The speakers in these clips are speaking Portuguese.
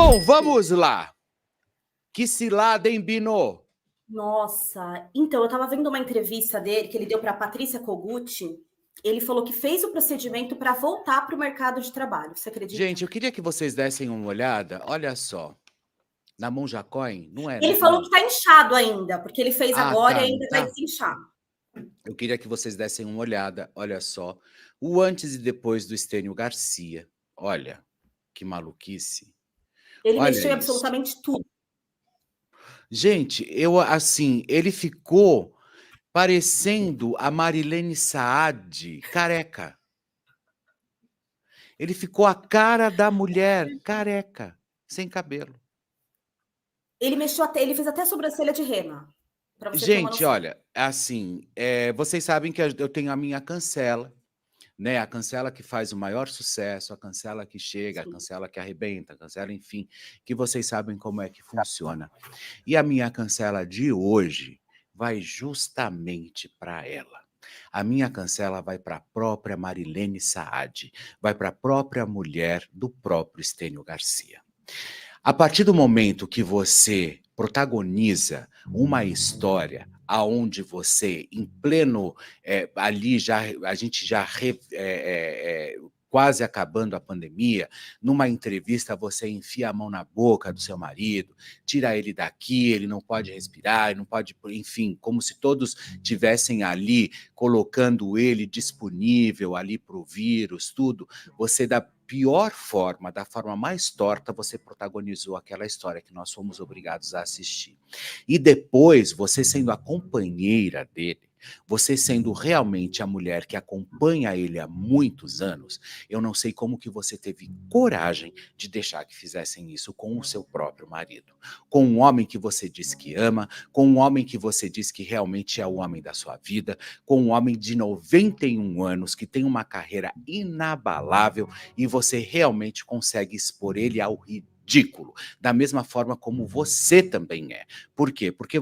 Bom, vamos lá. Que cilada, hein, Bino? Nossa, então eu estava vendo uma entrevista dele que ele deu para Patrícia Kogut. Ele falou que fez o procedimento para voltar para o mercado de trabalho. Você acredita? Gente, eu queria que vocês dessem uma olhada. Olha só, na Monja Coin, não é, Ele né? falou que está inchado ainda, porque ele fez Ah, agora e tá, não ainda vai tá? desinchar. Eu queria que vocês dessem uma olhada. Olha só, o antes e depois do Estênio Garcia. Olha, que maluquice. Ele Olha mexeu em isso. absolutamente tudo. Gente, assim, ele ficou parecendo a Marilene Saad, careca. Ele ficou a cara da mulher, careca, sem cabelo. Ele fez até sobrancelha de rena, para você ter uma Gente, noção. olha, assim, vocês sabem que eu tenho a minha cancela, né? A cancela que faz o maior sucesso, a cancela que chega, a Sim. cancela que arrebenta, a cancela, enfim, que vocês sabem como é que funciona. E a minha cancela de hoje vai justamente para ela. A minha cancela vai para a própria Marilene Saad, vai para a própria mulher do próprio Estênio Garcia. A partir do momento que você protagoniza uma história aonde você, em pleno, ali já a gente já quase acabando a pandemia, numa entrevista você enfia a mão na boca do seu marido, tira ele daqui, ele não pode respirar, ele não pode, enfim, como se todos tivessem ali colocando ele disponível ali para o vírus, tudo. Você dá pior forma, da forma mais torta, você protagonizou aquela história que nós fomos obrigados a assistir. E depois, você sendo a companheira dele, você sendo realmente a mulher que acompanha ele há muitos anos, eu não sei como que você teve coragem de deixar que fizessem isso com o seu próprio marido. Com um homem que você diz que ama, com um homem que você diz que realmente é o homem da sua vida, com um homem de 91 anos que tem uma carreira inabalável e você realmente consegue expor ele ao ridículo, da mesma forma como você também é. Por quê? Porque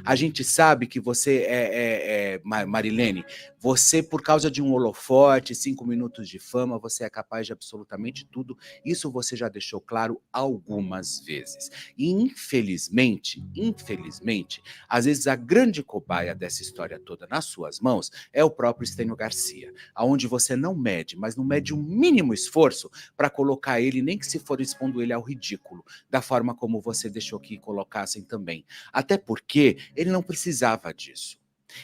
a gente sabe que você Marilene, você por causa de um holofote, 5 minutos de fama, você é capaz de absolutamente tudo, isso você já deixou claro algumas vezes. E infelizmente, às vezes a grande cobaia dessa história toda nas suas mãos é o próprio Estênio Garcia, aonde você não mede, mas não mede o mínimo esforço para colocar ele, nem que se for expondo ele ao ridículo, da forma como você deixou que colocassem também. Até porque ele não precisava disso.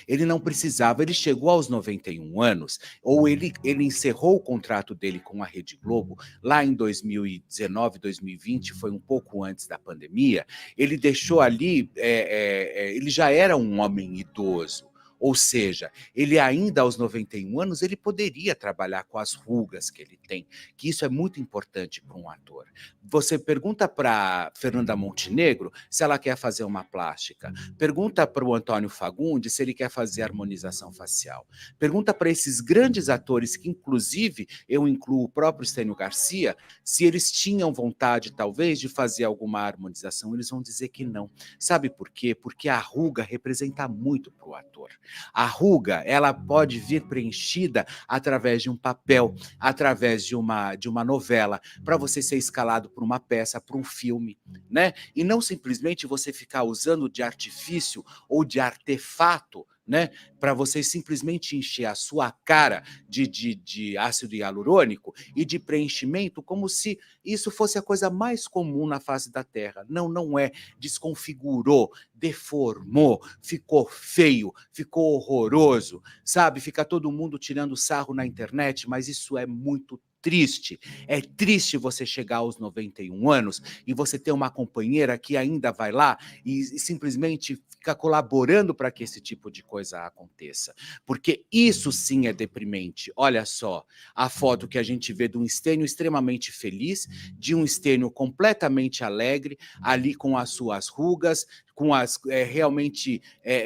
Ele não precisava, ele chegou aos 91 anos, ou ele encerrou o contrato dele com a Rede Globo lá em 2019, 2020, foi um pouco antes da pandemia. Ele deixou ali, ele já era um homem idoso. Ou seja, ele ainda aos 91 anos, ele poderia trabalhar com as rugas que ele tem, que isso é muito importante para um ator. Você pergunta para Fernanda Montenegro se ela quer fazer uma plástica. Pergunta para o Antônio Fagundes se ele quer fazer harmonização facial. Pergunta para esses grandes atores, que inclusive eu incluo o próprio Estênio Garcia, se eles tinham vontade, talvez, de fazer alguma harmonização. Eles vão dizer que não. Sabe por quê? Porque a ruga representa muito para o ator. A ruga, ela pode vir preenchida através de um papel, através de uma novela, para você ser escalado por uma peça, para um filme, né? E não simplesmente você ficar usando de artifício ou de artefato, né, para você simplesmente encher a sua cara de ácido hialurônico e de preenchimento, como se isso fosse a coisa mais comum na face da Terra. Não, não é. Desconfigurou, deformou, ficou feio, ficou horroroso, sabe? Fica todo mundo tirando sarro na internet, mas isso é muito triste. É triste você chegar aos 91 anos e você ter uma companheira que ainda vai lá e simplesmente fica colaborando para que esse tipo de coisa aconteça. Porque isso sim é deprimente. Olha só a foto que a gente vê de um Estênio extremamente feliz, de um Estênio completamente alegre, ali com as suas rugas, com realmente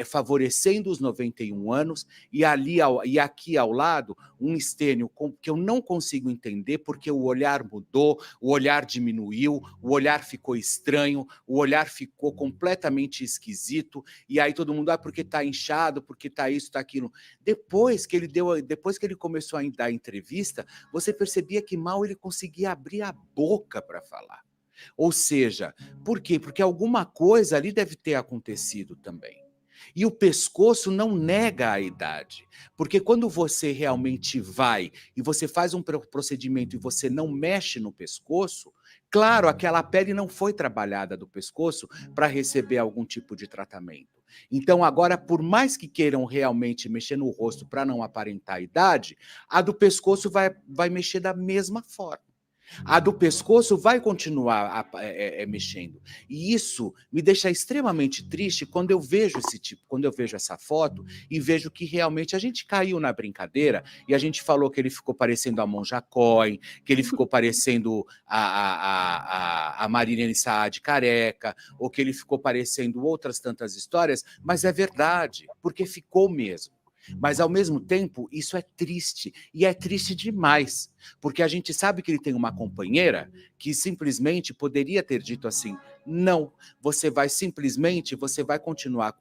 favorecendo os 91 anos, e aqui ao lado, um Estênio que eu não consigo entender, porque o olhar mudou, o olhar diminuiu, o olhar ficou estranho, o olhar ficou completamente esquisito, e aí todo mundo, porque está inchado, porque está isso, está aquilo. Depois que ele começou a dar entrevista, você percebia que mal ele conseguia abrir a boca para falar. Ou seja, por quê? Porque alguma coisa ali deve ter acontecido também. E o pescoço não nega a idade, porque quando você realmente vai e você faz um procedimento e você não mexe no pescoço, claro, aquela pele não foi trabalhada do pescoço para receber algum tipo de tratamento. Então, agora, por mais que queiram realmente mexer no rosto para não aparentar a idade, a do pescoço vai mexer da mesma forma. A do pescoço vai continuar mexendo. E isso me deixa extremamente triste quando eu vejo quando eu vejo essa foto e vejo que realmente a gente caiu na brincadeira e a gente falou que ele ficou parecendo a Monja Cohen, que ele ficou parecendo a Marilene Saad careca, ou que ele ficou parecendo outras tantas histórias, mas é verdade, porque ficou mesmo. Mas, ao mesmo tempo, isso é triste, e é triste demais, porque a gente sabe que ele tem uma companheira que simplesmente poderia ter dito assim: não, você vai continuar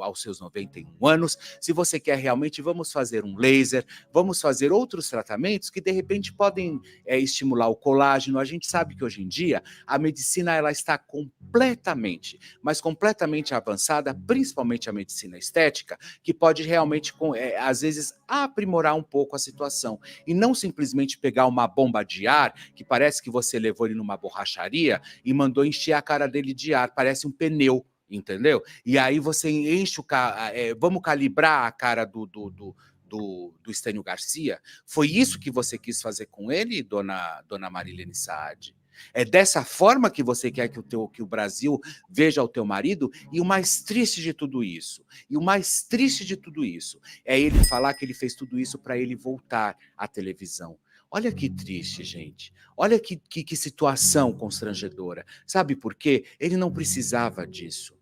aos seus 91 anos, se você quer realmente, vamos fazer um laser, vamos fazer outros tratamentos que de repente podem estimular o colágeno. A gente sabe que hoje em dia a medicina ela está completamente, mas completamente avançada, principalmente a medicina estética, que pode realmente, às vezes, aprimorar um pouco a situação. E não simplesmente pegar uma bomba de ar, que parece que você levou ele numa borracharia e mandou encher a cara dele de ar, parece um pneu, entendeu? E aí você enche vamos calibrar a cara do Estênio Garcia? Foi isso que você quis fazer com ele, dona Marilene Saad? É dessa forma que você quer que o Brasil veja o teu marido? E o mais triste de tudo isso, é ele falar que ele fez tudo isso para ele voltar à televisão. Olha que triste, gente. Olha que situação constrangedora. Sabe por quê? Ele não precisava disso.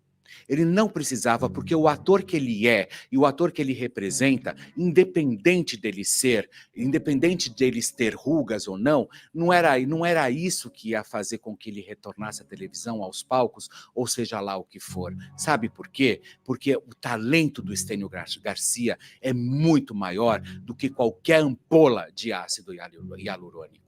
Ele não precisava, porque o ator que ele é e o ator que ele representa, independente deles ter rugas ou não, não era isso que ia fazer com que ele retornasse à televisão, aos palcos, ou seja lá o que for. Sabe por quê? Porque o talento do Estênio Garcia é muito maior do que qualquer ampola de ácido hialurônico.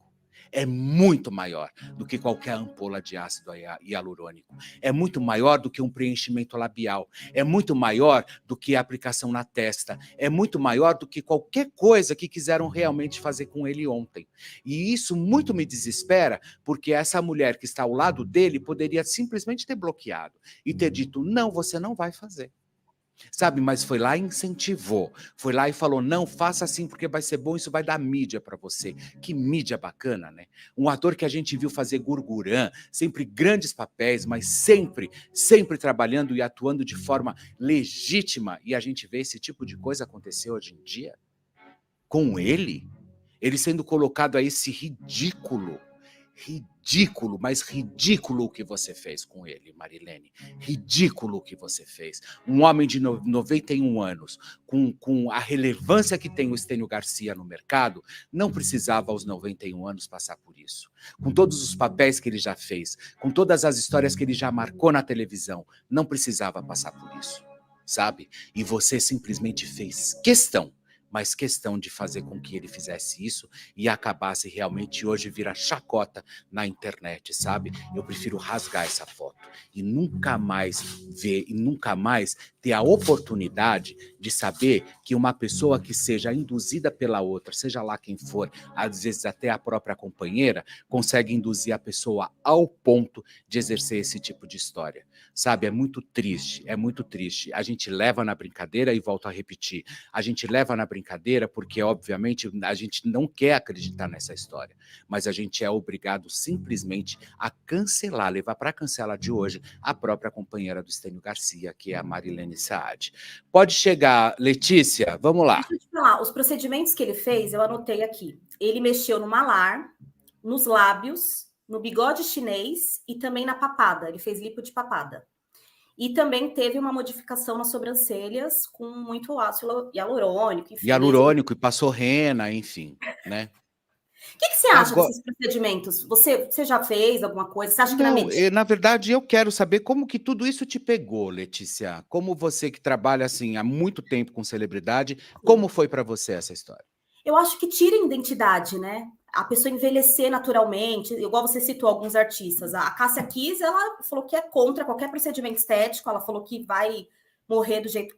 É muito maior do que qualquer ampola de ácido hialurônico. É muito maior do que um preenchimento labial. É muito maior do que a aplicação na testa. É muito maior do que qualquer coisa que quiseram realmente fazer com ele ontem. E isso muito me desespera, porque essa mulher que está ao lado dele poderia simplesmente ter bloqueado e ter dito: não, você não vai fazer. Sabe, mas foi lá e incentivou, foi lá e falou: não, faça assim porque vai ser bom, isso vai dar mídia para você. Que mídia bacana, né? Um ator que a gente viu fazer Gurgurã, sempre grandes papéis, mas sempre trabalhando e atuando de forma legítima, e a gente vê esse tipo de coisa acontecer hoje em dia com ele sendo colocado a esse ridículo, mas ridículo o que você fez com ele, Marilene. Ridículo o que você fez. Um homem de 91 anos, com a relevância que tem o Estênio Garcia no mercado, não precisava aos 91 anos passar por isso. Com todos os papéis que ele já fez, com todas as histórias que ele já marcou na televisão, não precisava passar por isso, sabe? E você simplesmente fez questão de fazer com que ele fizesse isso e acabasse realmente hoje virar chacota na internet, sabe? Eu prefiro rasgar essa foto e nunca mais ver e nunca mais ter a oportunidade de saber que uma pessoa que seja induzida pela outra, seja lá quem for, às vezes até a própria companheira, consegue induzir a pessoa ao ponto de exercer esse tipo de história, sabe? É muito triste, é muito triste. A gente leva na brincadeira e volto a repetir, a gente leva na brincadeira porque, obviamente, a gente não quer acreditar nessa história, mas a gente é obrigado simplesmente a cancelar, levar para cancelar de hoje a própria companheira do Estênio Garcia, que é a Marilene Saad. Pode chegar, Letícia, vamos lá. Deixa eu te falar, os procedimentos que ele fez, eu anotei aqui. Ele mexeu no malar, nos lábios, no bigode chinês e também na papada. Ele fez lipo de papada. E também teve uma modificação nas sobrancelhas com muito ácido hialurônico. Enfim, Hialurônico e passou rena, enfim, né? O que você acha Agora, desses procedimentos? Você já fez alguma coisa? Você acha que na não, medicina... na verdade, eu quero saber como que tudo isso te pegou, Letícia. Como você que trabalha assim há muito tempo com celebridade, como foi para você essa história? Eu acho que tira a identidade, né? a pessoa envelhecer naturalmente, igual você citou alguns artistas. A Cássia Kiss, ela falou que é contra qualquer procedimento estético, ela falou que vai morrer do jeito,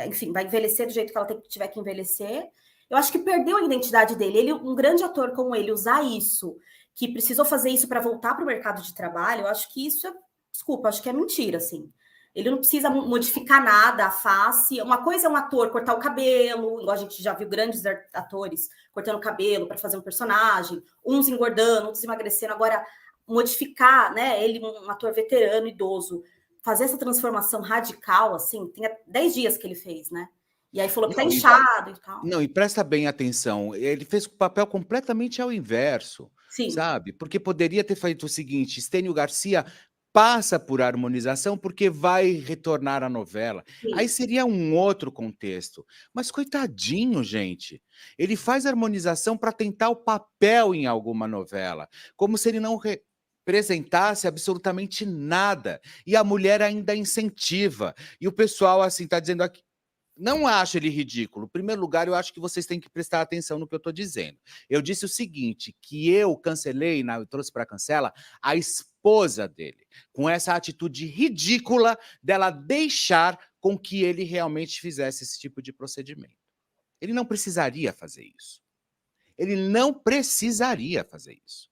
enfim, vai envelhecer do jeito que ela tiver que envelhecer. Eu acho que perdeu a identidade dele. Ele, um grande ator como ele, usar isso, que precisou fazer isso para voltar para o mercado de trabalho, eu acho que isso é, desculpa, acho que é mentira, assim. Ele não precisa modificar nada, a face. Uma coisa é um ator cortar o cabelo, igual a gente já viu grandes atores cortando o cabelo para fazer um personagem, uns engordando, outros emagrecendo. Agora, modificar, né? Ele, um ator veterano, idoso, fazer essa transformação radical, assim, tem 10 dias que ele fez, né? E aí falou que tá Não, inchado e tal. não, e presta bem atenção, ele fez o papel completamente ao inverso, Sim, sabe, porque poderia ter feito o seguinte: Stênio Garcia passa por harmonização, porque vai retornar à novela, aí sim. seria um outro contexto. Mas coitadinho, gente, ele faz harmonização para tentar o papel em alguma novela, como se ele não representasse absolutamente nada, e a mulher ainda incentiva, e o pessoal, assim, tá dizendo aqui, não acho ele ridículo. Em primeiro lugar, eu acho que vocês têm que prestar atenção no que eu estou dizendo. Eu disse o seguinte, que eu cancelei, eu trouxe para cancela, a esposa dele, com essa atitude ridícula dela deixar com que ele realmente fizesse esse tipo de procedimento. Ele não precisaria fazer isso. Ele não precisaria fazer isso.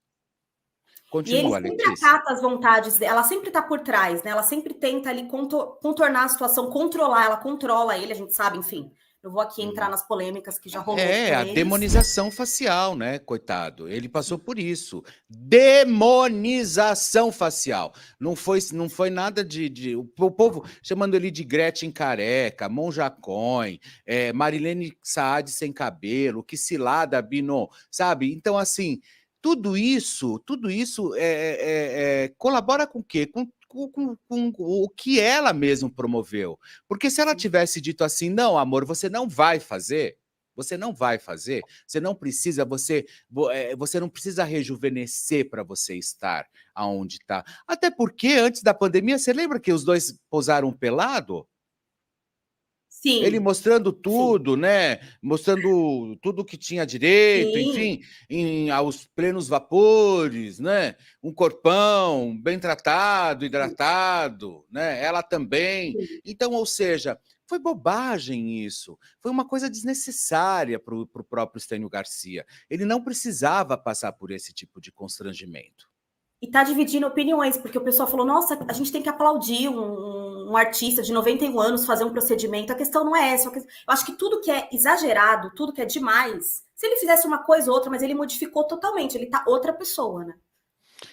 E ele Continua, sempre Letícia. acata as vontades dela, ela sempre tá por trás, né? Ela sempre tenta ali contornar a situação, controlar, ela controla ele, a gente sabe, enfim. Eu vou aqui entrar Uhum. nas polêmicas que já rolou É, com a eles. demonização facial, né, coitado. Ele passou por isso. Demonização facial. Não foi nada o povo chamando ele de Gretchen careca, Monja Coin, Marilene Saad sem cabelo, que cilada, Bino, sabe? Então, assim, tudo isso colabora com o quê? Com o que ela mesma promoveu. Porque se ela tivesse dito assim, não, amor, você não vai fazer, você não precisa, você não precisa rejuvenescer para você estar aonde está. Até porque, antes da pandemia, você lembra que os dois posaram pelado? Ele Sim, mostrando sim, tudo, né? Mostrando tudo que tinha direito, sim, enfim, aos plenos vapores, né? Um corpão bem tratado, hidratado, né? Ela também. sim. Então, ou seja, foi bobagem isso. Foi uma coisa desnecessária para o próprio Estênio Garcia. Ele não precisava passar por esse tipo de constrangimento. E tá dividindo opiniões, porque o pessoal falou: nossa, a gente tem que aplaudir um artista de 91 anos fazer um procedimento. A questão não é essa. Eu acho que tudo que é exagerado, tudo que é demais, se ele fizesse uma coisa ou outra, mas ele modificou totalmente, ele tá outra pessoa, né?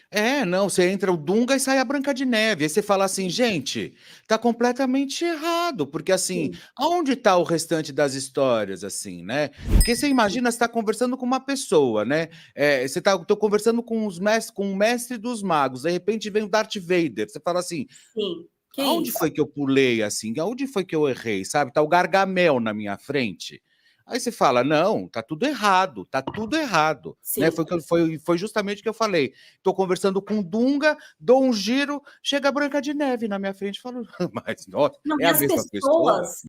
É, não, você entra o Dunga e sai a Branca de Neve. Aí você fala assim, gente, tá completamente errado, porque assim, Sim, aonde tá o restante das histórias, assim, né? Porque você sim, imagina, você tá conversando com uma pessoa, né? Tô conversando com com o mestre dos magos, de repente vem o Darth Vader. Você fala assim, sim. Que aonde isso? foi que eu pulei assim? Aonde foi que eu errei, sabe? Tá o Gargamel na minha frente. Aí você fala: "Não, tá tudo errado", né, Sim. foi justamente o que eu falei. Tô conversando com o Dunga, dou um giro, chega a Branca de Neve na minha frente e falo: "Mas nossa, Não, é e a as mesma pessoas pessoa?".